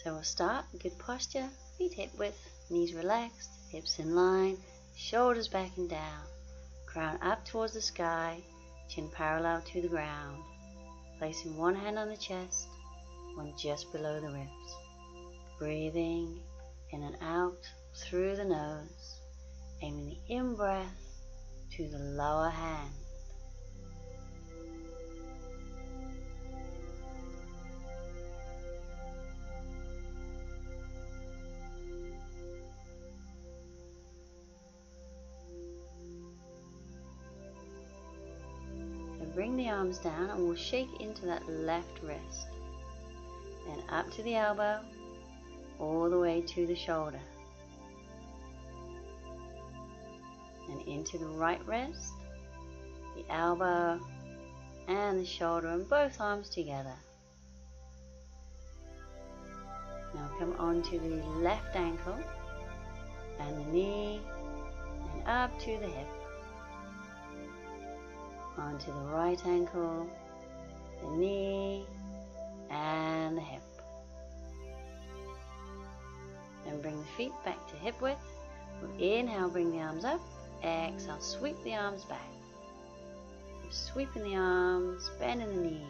So we'll start, good posture, feet hip width, knees relaxed, hips in line, shoulders back and down, crown up towards the sky, chin parallel to the ground, placing one hand on the chest, one just below the ribs. Breathing in and out through the nose, aiming the in-breath to the lower hand. So bring the arms down and we'll shake into that left wrist. Then up to the elbow, all the way to the shoulder. And into the right wrist, the elbow and the shoulder and both arms together. Now come on to the left ankle and the knee and up to the hip. Onto the right ankle, the knee and the hip. And bring the feet back to hip width. We'll inhale, bring the arms up. Exhale, sweep the arms back. Sweeping the arms, bending the knees.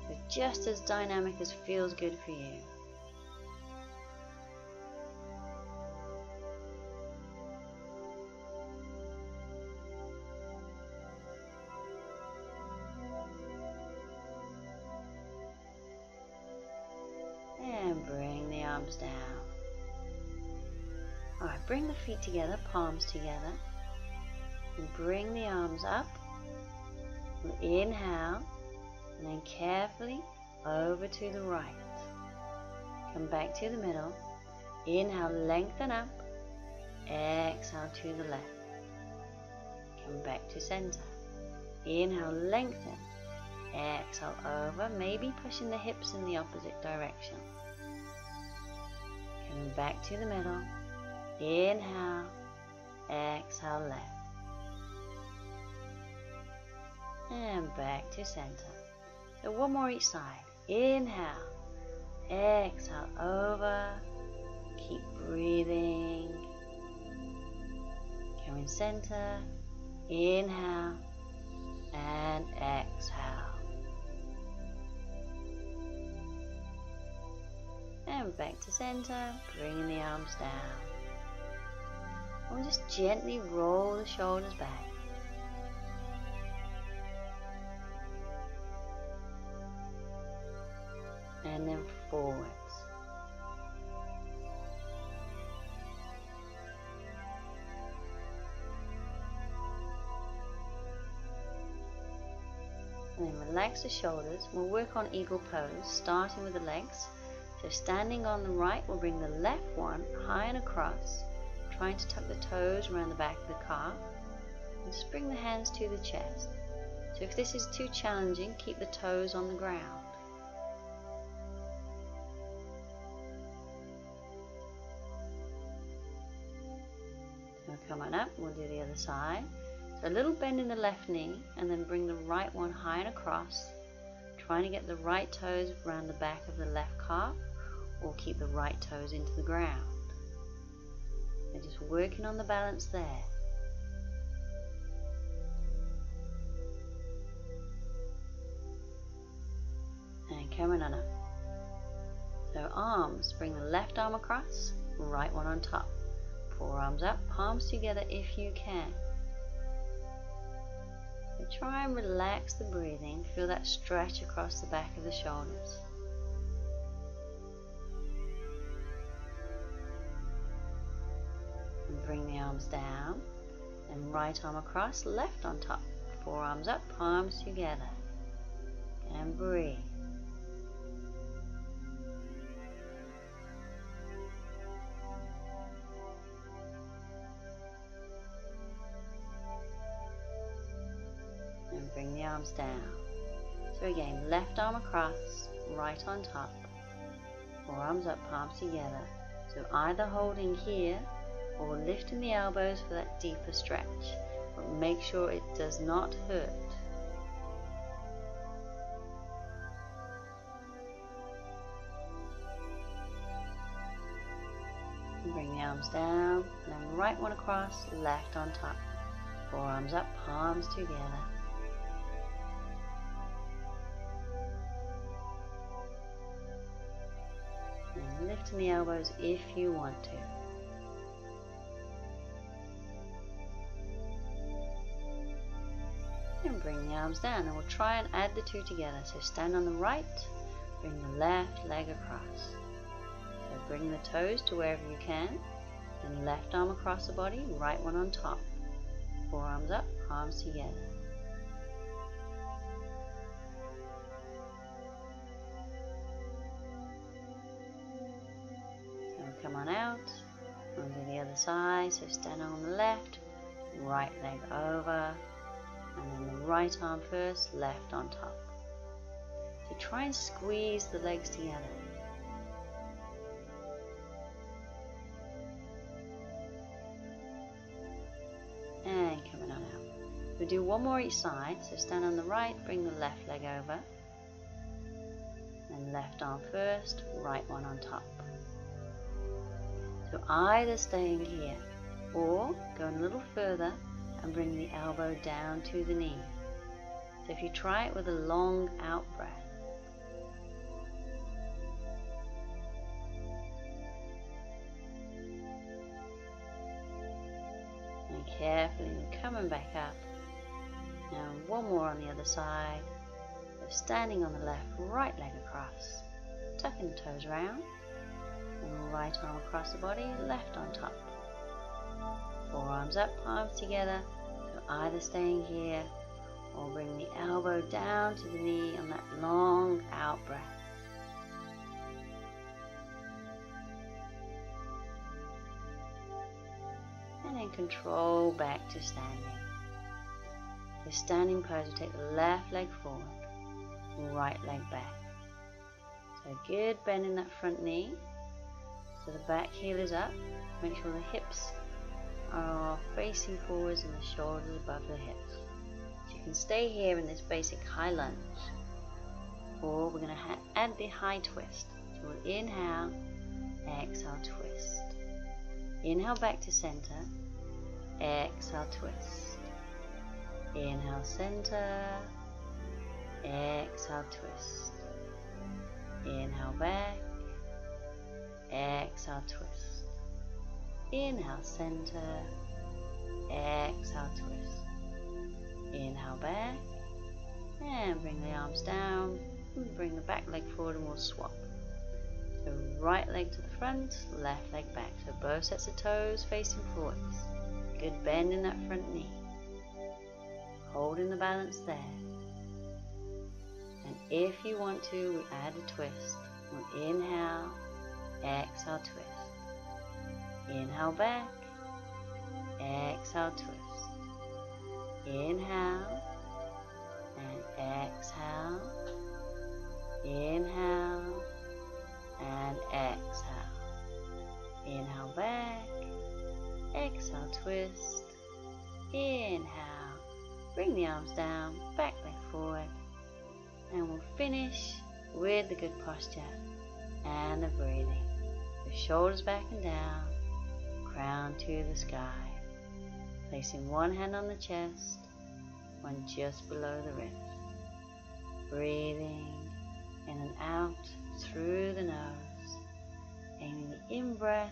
So just as dynamic as feels good for you. And bring the arms down. Alright, bring the feet together, palms together. And bring the arms up. We'll inhale, and then carefully over to the right. Come back to the middle. Inhale, lengthen up. Exhale to the left. Come back to center. Inhale, lengthen. Exhale over, maybe pushing the hips in the opposite direction. Coming back to the middle. Inhale, exhale left. And back to center. So one more each side. Inhale, exhale over. Keep breathing. Come in center. Inhale and exhale. And back to center, bringing the arms down. And just gently roll the shoulders back. And then forwards. And then relax the shoulders. We'll work on eagle pose, starting with the legs. So standing on the right, we'll bring the left one high and across, trying to tuck the toes around the back of the calf. And just bring the hands to the chest. So if this is too challenging, keep the toes on the ground. So come on up, we'll do the other side. So a little bend in the left knee, and then bring the right one high and across, trying to get the right toes around the back of the left calf, or keep the right toes into the ground. And just working on the balance there. And coming on up. So arms, bring the left arm across, right one on top. Forearms up, palms together if you can. And try and relax the breathing, feel that stretch across the back of the shoulders. And bring the arms down, and right arm across, left on top. Forearms up, palms together. And breathe. And bring the arms down. So again, left arm across, right on top. Forearms up, palms together. So either holding here or lifting the elbows for that deeper stretch. But make sure it does not hurt. Bring the arms down, and then right one across, left on top. Forearms up, palms together. And lifting the elbows if you want to. And bring the arms down, and we'll try and add the two together. So stand on the right, bring the left leg across. So bring the toes to wherever you can, then left arm across the body, right one on top. Forearms up, palms together. So come on out, onto the other side. So stand on the left, right leg over, and then the right arm first, left on top. So try and squeeze the legs together. And coming on out. We'll do one more each side. So stand on the right, bring the left leg over. And left arm first, right one on top. So either staying here or going a little further and bring the elbow down to the knee. So if you try it with a long out breath. And carefully coming back up. Now one more on the other side. So standing on the left, right leg across. Tucking the toes around. And right arm across the body, left on top. Forearms up, palms together. So either staying here or bring the elbow down to the knee on that long out breath. And then control back to standing. So standing pose, we take the left leg forward, right leg back. So good bend in that front knee. So the back heel is up. Make sure the hips are facing forwards and the shoulders above the hips. So you can stay here in this basic high lunge. Or we're going to add the high twist. So we'll inhale, exhale, twist. Inhale back to center, exhale, twist. Inhale, center, exhale, twist. Inhale back, exhale, twist. Inhale, center, exhale, twist. Inhale back, and bring the arms down, and bring the back leg forward, and we'll swap. So right leg to the front, left leg back. So both sets of toes facing forwards. Good bend in that front knee. Holding the balance there. And if you want to, we add a twist. We'll inhale, exhale, twist. Inhale back, exhale, twist. Inhale and exhale. Inhale and exhale. Inhale back, exhale, twist. Inhale, bring the arms down, back leg forward, and we'll finish with the good posture and the breathing. The shoulders back and down, crown to the sky. Placing one hand on the chest, one just below the wrist. Breathing in and out through the nose, aiming the in-breath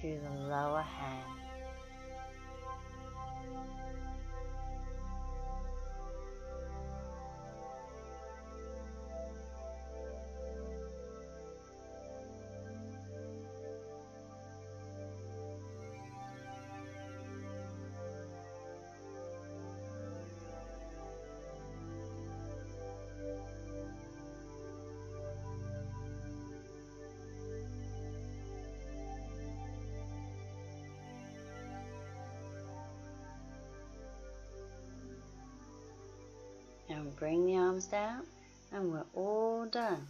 to the lower hand. And bring the arms down, and we're all done.